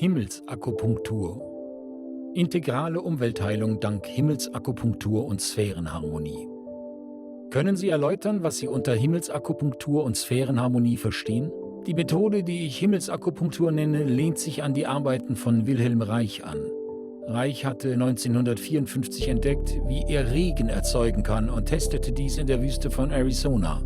Himmelsakupunktur. Integrale Umweltheilung dank Himmelsakupunktur und Sphärenharmonie. Können Sie erläutern, was Sie unter Himmelsakupunktur und Sphärenharmonie verstehen? Die Methode, die ich Himmelsakupunktur nenne, lehnt sich an die Arbeiten von Wilhelm Reich an. Reich hatte 1954 entdeckt, wie er Regen erzeugen kann und testete dies in der Wüste von Arizona.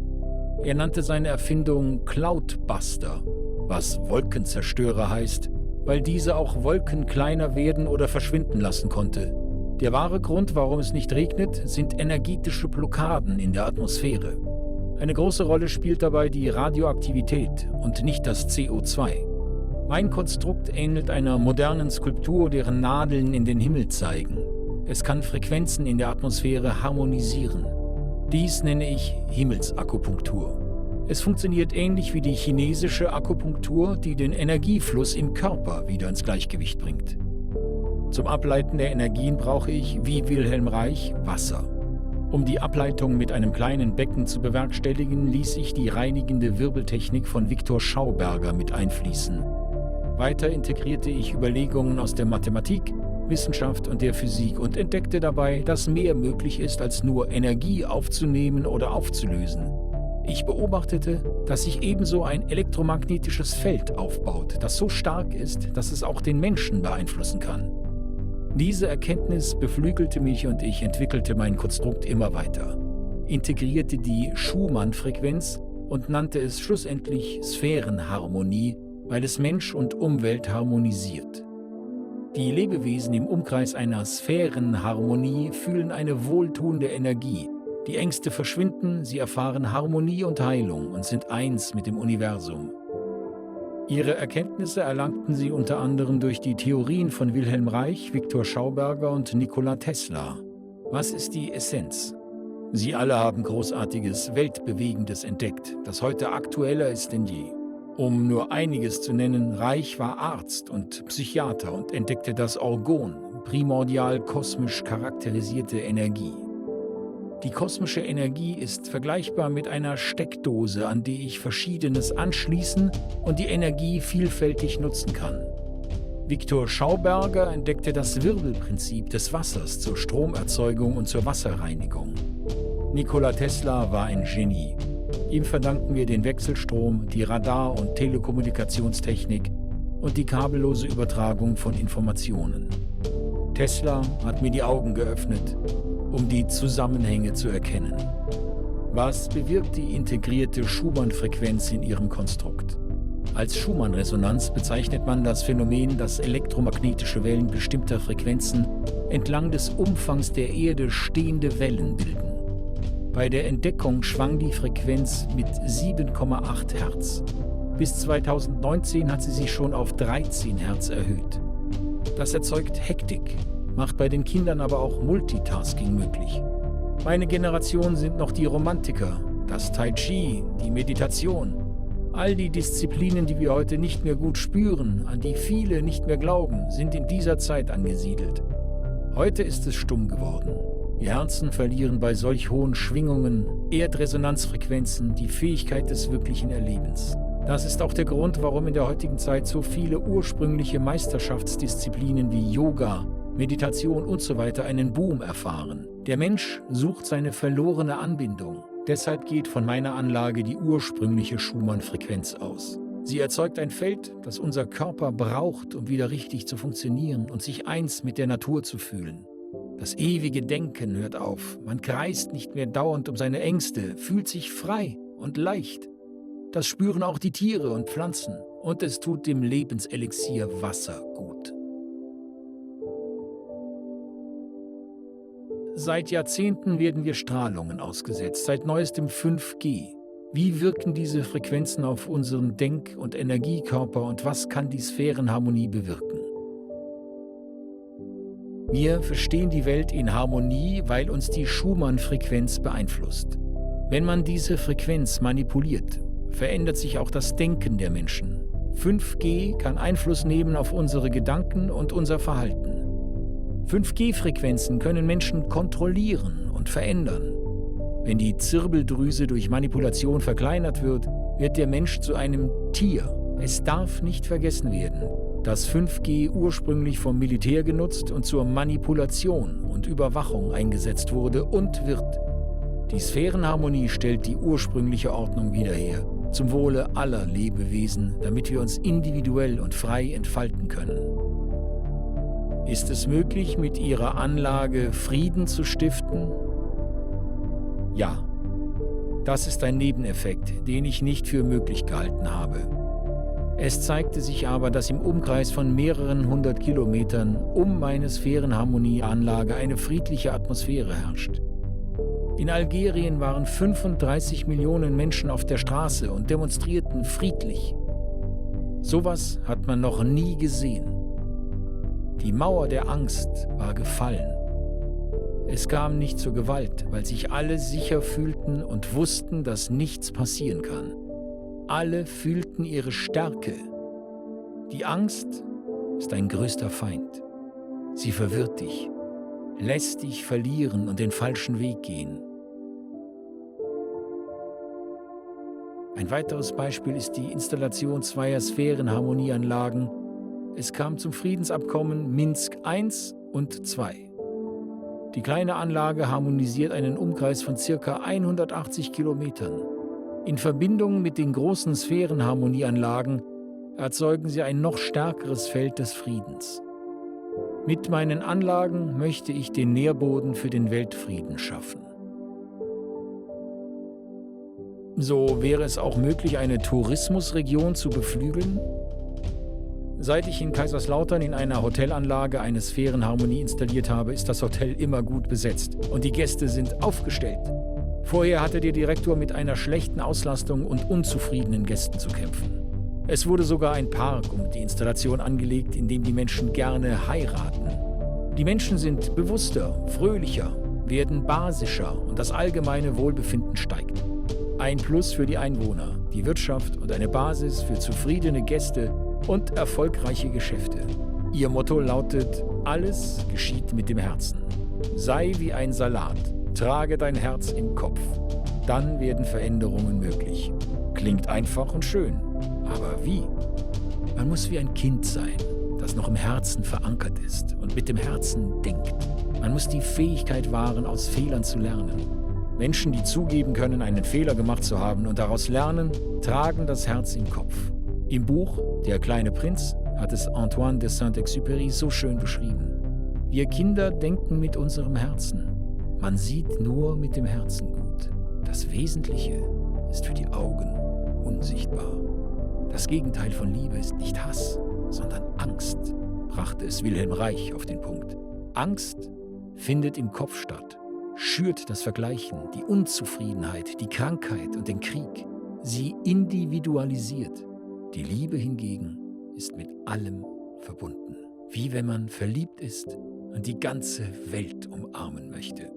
Er nannte seine Erfindung Cloudbuster, was Wolkenzerstörer heißt, weil diese auch Wolken kleiner werden oder verschwinden lassen konnte. Der wahre Grund, warum es nicht regnet, sind energetische Blockaden in der Atmosphäre. Eine große Rolle spielt dabei die Radioaktivität und nicht das CO2. Mein Konstrukt ähnelt einer modernen Skulptur, deren Nadeln in den Himmel zeigen. Es kann Frequenzen in der Atmosphäre harmonisieren. Dies nenne ich Himmelsakupunktur. Es funktioniert ähnlich wie die chinesische Akupunktur, die den Energiefluss im Körper wieder ins Gleichgewicht bringt. Zum Ableiten der Energien brauche ich, wie Wilhelm Reich, Wasser. Um die Ableitung mit einem kleinen Becken zu bewerkstelligen, ließ ich die reinigende Wirbeltechnik von Viktor Schauberger mit einfließen. Weiter integrierte ich Überlegungen aus der Mathematik, Wissenschaft und der Physik und entdeckte dabei, dass mehr möglich ist, als nur Energie aufzunehmen oder aufzulösen. Ich beobachtete, dass sich ebenso ein elektromagnetisches Feld aufbaut, das so stark ist, dass es auch den Menschen beeinflussen kann. Diese Erkenntnis beflügelte mich und ich entwickelte mein Konstrukt immer weiter, integrierte die Schumann-Frequenz und nannte es schlussendlich Sphärenharmonie, weil es Mensch und Umwelt harmonisiert. Die Lebewesen im Umkreis einer Sphärenharmonie fühlen eine wohltuende Energie. Die Ängste verschwinden, sie erfahren Harmonie und Heilung und sind eins mit dem Universum. Ihre Erkenntnisse erlangten sie unter anderem durch die Theorien von Wilhelm Reich, Viktor Schauberger und Nikola Tesla. Was ist die Essenz? Sie alle haben Großartiges, Weltbewegendes entdeckt, das heute aktueller ist denn je. Um nur einiges zu nennen, Reich war Arzt und Psychiater und entdeckte das Orgon, primordial kosmisch charakterisierte Energie. Die kosmische Energie ist vergleichbar mit einer Steckdose, an die ich Verschiedenes anschließen und die Energie vielfältig nutzen kann. Viktor Schauberger entdeckte das Wirbelprinzip des Wassers zur Stromerzeugung und zur Wasserreinigung. Nikola Tesla war ein Genie. Ihm verdanken wir den Wechselstrom, die Radar- und Telekommunikationstechnik und die kabellose Übertragung von Informationen. Tesla hat mir die Augen geöffnet, um die Zusammenhänge zu erkennen. Was bewirkt die integrierte Schumann-Frequenz in ihrem Konstrukt? Als Schumann-Resonanz bezeichnet man das Phänomen, dass elektromagnetische Wellen bestimmter Frequenzen entlang des Umfangs der Erde stehende Wellen bilden. Bei der Entdeckung schwang die Frequenz mit 7,8 Hertz. Bis 2019 hat sie sich schon auf 13 Hertz erhöht. Das erzeugt Hektik, macht bei den Kindern aber auch Multitasking möglich. Meine Generation sind noch die Romantiker, das Tai Chi, die Meditation. All die Disziplinen, die wir heute nicht mehr gut spüren, an die viele nicht mehr glauben, sind in dieser Zeit angesiedelt. Heute ist es stumm geworden. Die Herzen verlieren bei solch hohen Schwingungen, Erdresonanzfrequenzen, die Fähigkeit des wirklichen Erlebens. Das ist auch der Grund, warum in der heutigen Zeit so viele ursprüngliche Meisterschaftsdisziplinen wie Yoga, Meditation usw. Einen Boom erfahren. Der Mensch sucht seine verlorene Anbindung. Deshalb geht von meiner Anlage die ursprüngliche Schumann-Frequenz aus. Sie erzeugt ein Feld, das unser Körper braucht, um wieder richtig zu funktionieren und sich eins mit der Natur zu fühlen. Das ewige Denken hört auf. Man kreist nicht mehr dauernd um seine Ängste, fühlt sich frei und leicht. Das spüren auch die Tiere und Pflanzen. Und es tut dem Lebenselixier Wasser gut. Seit Jahrzehnten werden wir Strahlungen ausgesetzt, seit neuestem 5G. Wie wirken diese Frequenzen auf unseren Denk- und Energiekörper und was kann die Sphärenharmonie bewirken? Wir verstehen die Welt in Harmonie, weil uns die Schumann-Frequenz beeinflusst. Wenn man diese Frequenz manipuliert, verändert sich auch das Denken der Menschen. 5G kann Einfluss nehmen auf unsere Gedanken und unser Verhalten. 5G-Frequenzen können Menschen kontrollieren und verändern. Wenn die Zirbeldrüse durch Manipulation verkleinert wird, wird der Mensch zu einem Tier. Es darf nicht vergessen werden, Das 5G ursprünglich vom Militär genutzt und zur Manipulation und Überwachung eingesetzt wurde und wird. Die Sphärenharmonie stellt die ursprüngliche Ordnung wieder her, zum Wohle aller Lebewesen, damit wir uns individuell und frei entfalten können. Ist es möglich, mit ihrer Anlage Frieden zu stiften? Ja. Das ist ein Nebeneffekt, den ich nicht für möglich gehalten habe. Es zeigte sich aber, dass im Umkreis von mehreren 100 Kilometern um meine Sphärenharmonieanlage eine friedliche Atmosphäre herrscht. In Algerien waren 35 Millionen Menschen auf der Straße und demonstrierten friedlich. Sowas hat man noch nie gesehen. Die Mauer der Angst war gefallen. Es kam nicht zur Gewalt, weil sich alle sicher fühlten und wussten, dass nichts passieren kann. Alle fühlten ihre Stärke. Die Angst ist dein größter Feind. Sie verwirrt dich, lässt dich verlieren und den falschen Weg gehen. Ein weiteres Beispiel ist die Installation zweier Sphärenharmonieanlagen. Es kam zum Friedensabkommen Minsk I und II. Die kleine Anlage harmonisiert einen Umkreis von ca. 180 Kilometern. In Verbindung mit den großen Sphärenharmonieanlagen erzeugen sie ein noch stärkeres Feld des Friedens. Mit meinen Anlagen möchte ich den Nährboden für den Weltfrieden schaffen. So wäre es auch möglich, eine Tourismusregion zu beflügeln? Seit ich in Kaiserslautern in einer Hotelanlage eine Sphärenharmonie installiert habe, ist das Hotel immer gut besetzt und die Gäste sind aufgestellt. Vorher hatte der Direktor mit einer schlechten Auslastung und unzufriedenen Gästen zu kämpfen. Es wurde sogar ein Park um die Installation angelegt, in dem die Menschen gerne heiraten. Die Menschen sind bewusster, fröhlicher, werden basischer und das allgemeine Wohlbefinden steigt. Ein Plus für die Einwohner, die Wirtschaft und eine Basis für zufriedene Gäste und erfolgreiche Geschäfte. Ihr Motto lautet: Alles geschieht mit dem Herzen. Sei wie ein Salat, trage dein Herz im Kopf. Dann werden Veränderungen möglich. Klingt einfach und schön, aber wie? Man muss wie ein Kind sein, das noch im Herzen verankert ist und mit dem Herzen denkt. Man muss die Fähigkeit wahren, aus Fehlern zu lernen. Menschen, die zugeben können, einen Fehler gemacht zu haben und daraus lernen, tragen das Herz im Kopf. Im Buch Der kleine Prinz hat es Antoine de Saint-Exupéry so schön beschrieben. Wir Kinder denken mit unserem Herzen. Man sieht nur mit dem Herzen gut. Das Wesentliche ist für die Augen unsichtbar. Das Gegenteil von Liebe ist nicht Hass, sondern Angst, brachte es Wilhelm Reich auf den Punkt. Angst findet im Kopf statt, schürt das Vergleichen, die Unzufriedenheit, die Krankheit und den Krieg. Sie individualisiert. Die Liebe hingegen ist mit allem verbunden. Wie wenn man verliebt ist und die ganze Welt umarmen möchte.